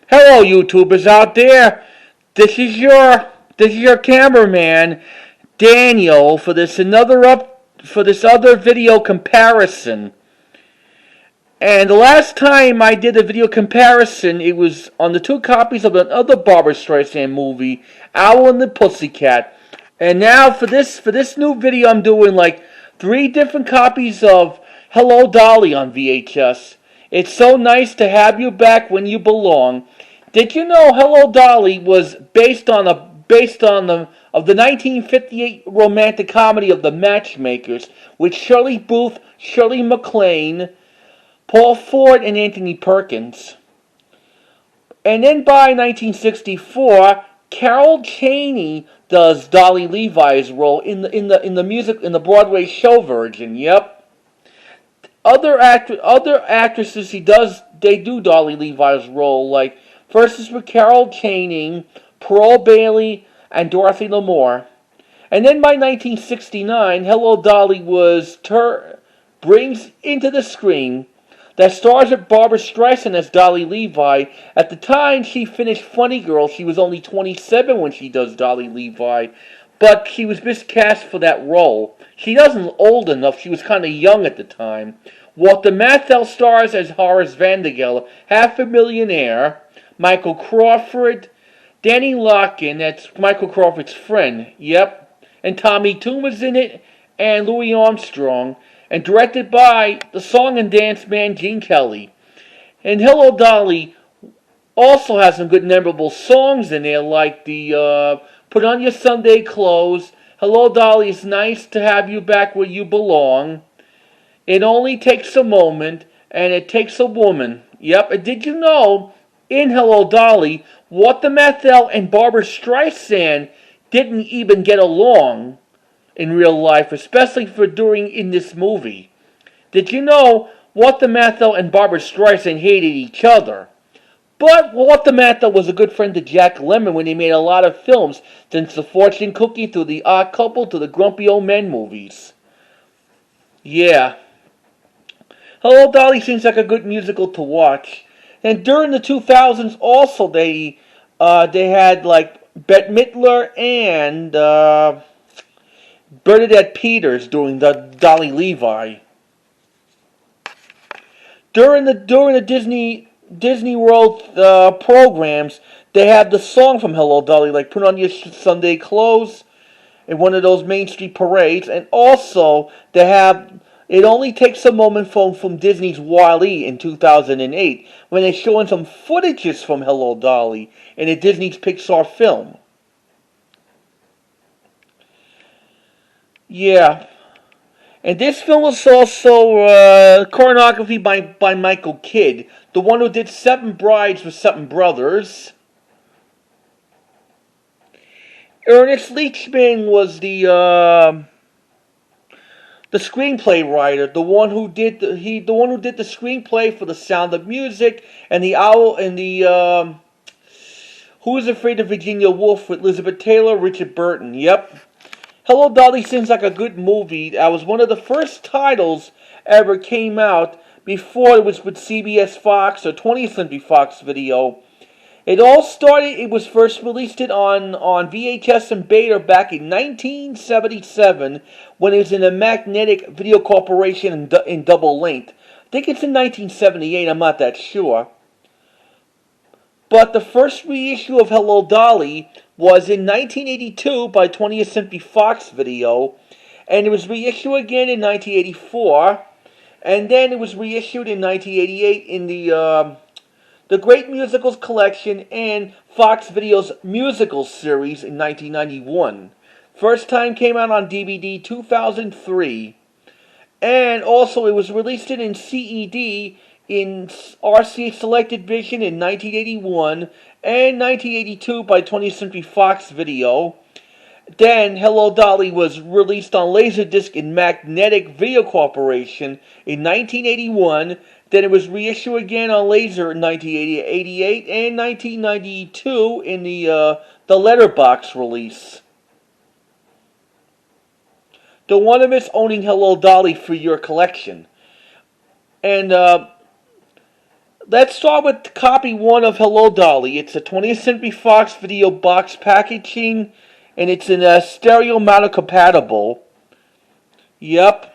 Hello, YouTubers out there. This is your cameraman, Daniel, for this other video comparison. And the last time I did a video comparison, it was on the two copies of another Barbra Streisand movie, Owl and the Pussycat. And now for this new video, I'm doing like three different copies of Hello Dolly on VHS. It's so nice to have you back when you belong. Did you know Hello Dolly was based on the 1958 romantic comedy of The Matchmakers with Shirley Booth, Shirley MacLaine, Paul Ford, and Anthony Perkins. And then by 1964, Carol Chaney does Dolly Levi's role in the Broadway show version. Yep. Other actresses they do Dolly Levi's role, like first is with Carol Chaney, Pearl Bailey, and Dorothy Lamour. And then by 1969, Hello Dolly brings into the screen that stars with Barbra Streisand as Dolly Levi. At the time she finished Funny Girl, she was only 27 when she does Dolly Levi, but she was miscast for that role. She wasn't old enough, she was kind of young at the time. Walter Matthau stars as Horace Vandergeller, half a millionaire. Michael Crawford, Danny Locken, that's Michael Crawford's friend, yep, and Tommy Tune was in it, and Louis Armstrong, and directed by the song and dance man Gene Kelly. And Hello Dolly also has some good memorable songs in there, like the Put On Your Sunday Clothes, Hello Dolly, it's nice to have you back where you belong, It Only Takes a Moment, and It Takes a Woman. Yep, and did you know, in Hello Dolly, Walter Matthau and Barbra Streisand didn't even get along in real life, especially in this movie. Did you know Walter Matthau and Barbra Streisand hated each other? But Walter Matthau was a good friend to Jack Lemmon when he made a lot of films, since The Fortune Cookie to The Odd Couple to the Grumpy Old Men movies. Yeah. Hello Dolly seems like a good musical to watch. And during the 2000s also they had like Bette Midler and Bernadette Peters doing the Dolly Levi. During the Disney World programs, they have the song from Hello Dolly, like Put On Your Sunday Clothes in one of those Main Street parades, and also they have It Only Takes a Moment from Disney's Wall-E in 2008, when they're showing some footages from Hello Dolly in a Disney's Pixar film. Yeah. And this film was also choreography by Michael Kidd, the one who did Seven Brides with Seven Brothers. Ernest Leachman was the screenplay writer, the one who did the screenplay for The Sound of Music and the Owl and the Who is Afraid of Virginia Woolf with Elizabeth Taylor, Richard Burton. Yep. Hello Dolly seems like a good movie. That was one of the first titles ever came out before it was with CBS Fox or 20th Century Fox Video. It was first released on VHS and Beta back in 1977 when it was in the Magnetic Video Corporation in double length. I think it's in 1978, I'm not that sure. But the first reissue of Hello Dolly was in 1982 by 20th Century Fox Video, and it was reissued again in 1984, and then it was reissued in 1988 in the Great Musicals Collection and Fox Video's Musical Series in 1991. First time came out on DVD 2003, and also it was released in CED in RCA Selected Vision in 1981 and 1982 by 20th Century Fox Video. Then Hello Dolly was released on Laserdisc in Magnetic Video Corporation in 1981. Then it was reissued again on Laser in 1988 and 1992 in the Letterbox release. Don't want to miss owning Hello Dolly for your collection. And Let's start with copy 1 of Hello Dolly. It's a 20th Century Fox video box packaging, and it's in a stereo mono compatible. Yep.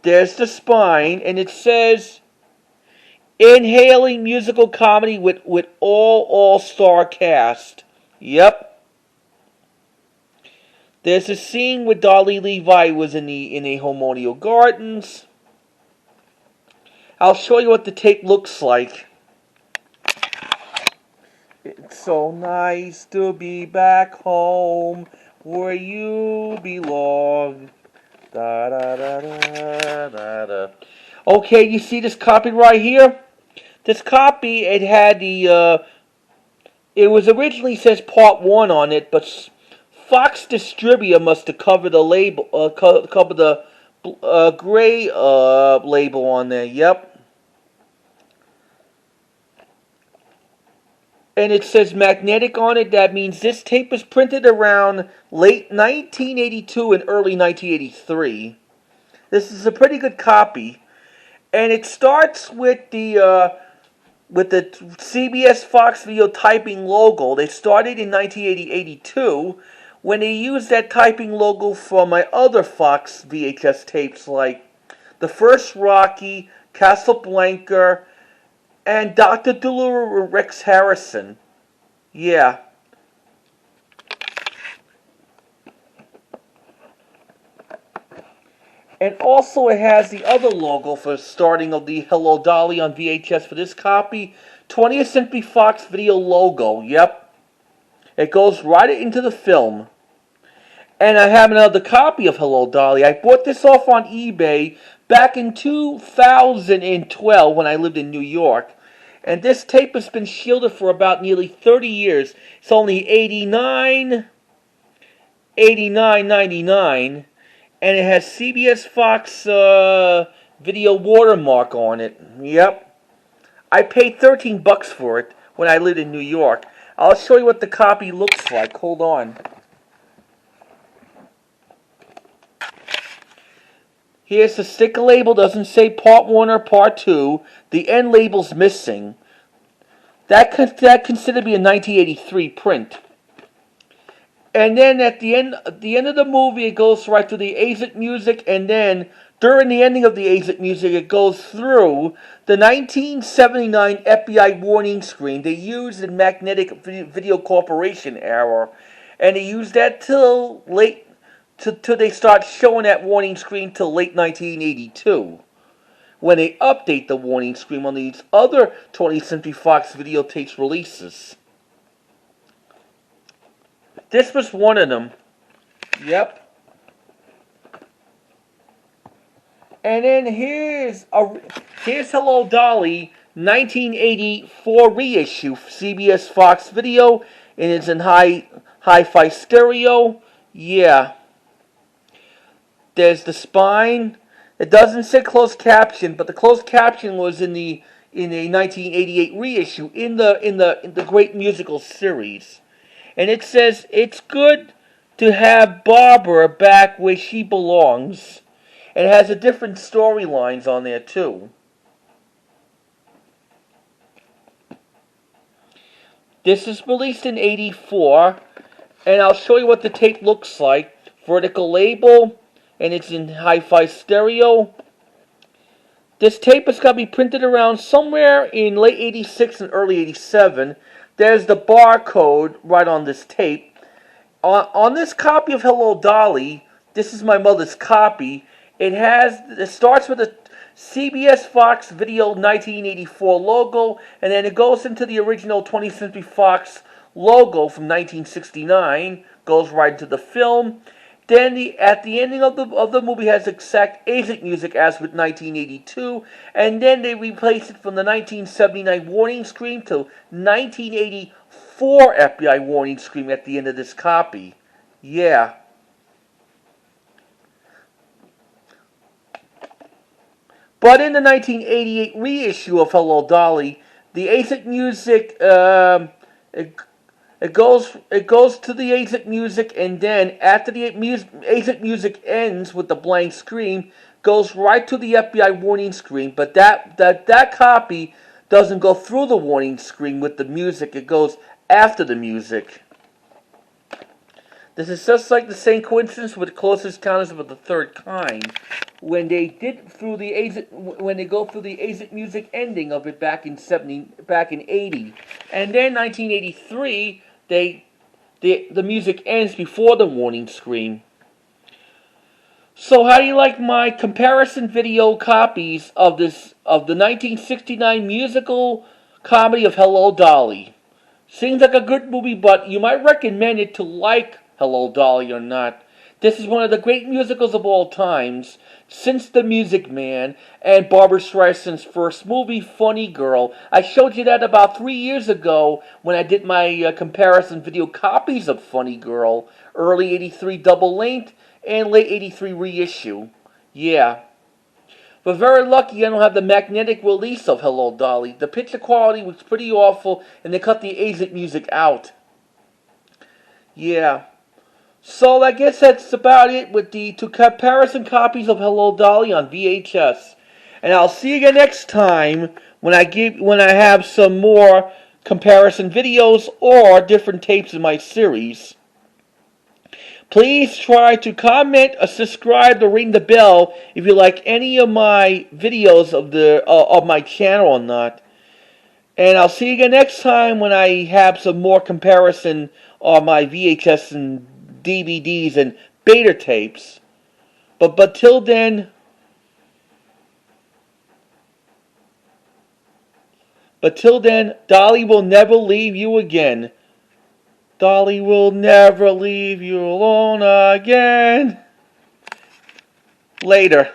There's the spine, and it says, inhaling musical comedy with all-star cast. Yep. There's a scene where Dolly Levi was in the Hormonial Gardens. I'll show you what the tape looks like. It's so nice to be back home where you belong. Da, da, da, da, da, da. Okay, you see this copy right here? This copy, it had the, it was originally says part 1 on it, but Fox Distributor must have covered the label, covered the gray label on there. Yep. And it says magnetic on it. That means this tape was printed around late 1982 and early 1983. This is a pretty good copy. And it starts with the CBS Fox Video typing logo. They started in 1982 when they used that typing logo for my other Fox VHS tapes, like The First Rocky, Casablanca, and Dr. Dolittle Rex Harrison. Yeah. And also it has the other logo for starting of the Hello Dolly on VHS for this copy. 20th Century Fox Video logo. Yep. It goes right into the film. And I have another copy of Hello Dolly. I bought this off on eBay back in 2012 when I lived in New York. And this tape has been shielded for about nearly 30 years. It's only $89.99. And it has CBS Fox video watermark on it. Yep. I paid $13 for it when I lived in New York. I'll show you what the copy looks like. Hold on. Here's the sticker label. Doesn't say part 1 or part 2. The end label's missing. That considered to be a 1983 print. And then at the end of the movie, it goes right to the exit music, and then during the ending of the exit music, it goes through the 1979 FBI warning screen they used in Magnetic Video Corporation era, and they used that till they start showing that warning screen till late 1982, when they update the warning screen on these other 20th Century Fox videotapes releases. This was one of them. Yep. And then here's Hello Dolly, 1984 reissue, CBS Fox Video, and it's in hi-fi stereo. Yeah. There's the spine. It doesn't say closed caption, but the closed caption was in a 1988 reissue in the Great Musical Series. And it says, it's good to have Barbara back where she belongs. And it has a different storylines on there too. This is released in '84. And I'll show you what the tape looks like. Vertigo label. And it's in hi-fi stereo. This tape is going to be printed around somewhere in late '86 and early '87. There's the barcode right on this tape. On this copy of Hello Dolly, this is my mother's copy. It starts with a CBS Fox Video 1984 logo, and then it goes into the original 20th Century Fox logo from 1969. Goes right into the film. Then at the ending of the movie has exact exit music as with 1982, and then they replaced it from the 1979 warning screen to 1984 FBI warning screen at the end of this copy. Yeah. But in the 1988 reissue of Hello Dolly, the exit music It goes to the exit music, and then after the exit music ends with the blank screen, goes right to the FBI warning screen. But that copy doesn't go through the warning screen with the music. It goes after the music. This is just like the same coincidence with Close Encounters of the Third Kind, when they go through the exit music ending of it back in 80, and then 1983 the music ends before the warning screen. So how do you like my comparison video copies of the 1969 musical comedy of Hello, Dolly? Seems like a good movie, but you might recommend it to like Hello, Dolly or not. This is one of the great musicals of all times, since The Music Man and Barbra Streisand's first movie, Funny Girl. I showed you that about 3 years ago when I did my comparison video copies of Funny Girl, early 83 double length and late 83 reissue. Yeah. But very lucky I don't have the magnetic release of Hello, Dolly. The picture quality was pretty awful, and they cut the exit music out. Yeah. So I guess that's about it with the two comparison copies of Hello, Dolly on VHS. And I'll see you again next time when I have some more comparison videos or different tapes in my series. Please try to comment, subscribe, or ring the bell if you like any of my videos of my channel or not. And I'll see you again next time when I have some more comparison on my VHS and DVDs and beta tapes. But till then, Dolly will never leave you again. Dolly will never leave you alone again. Later.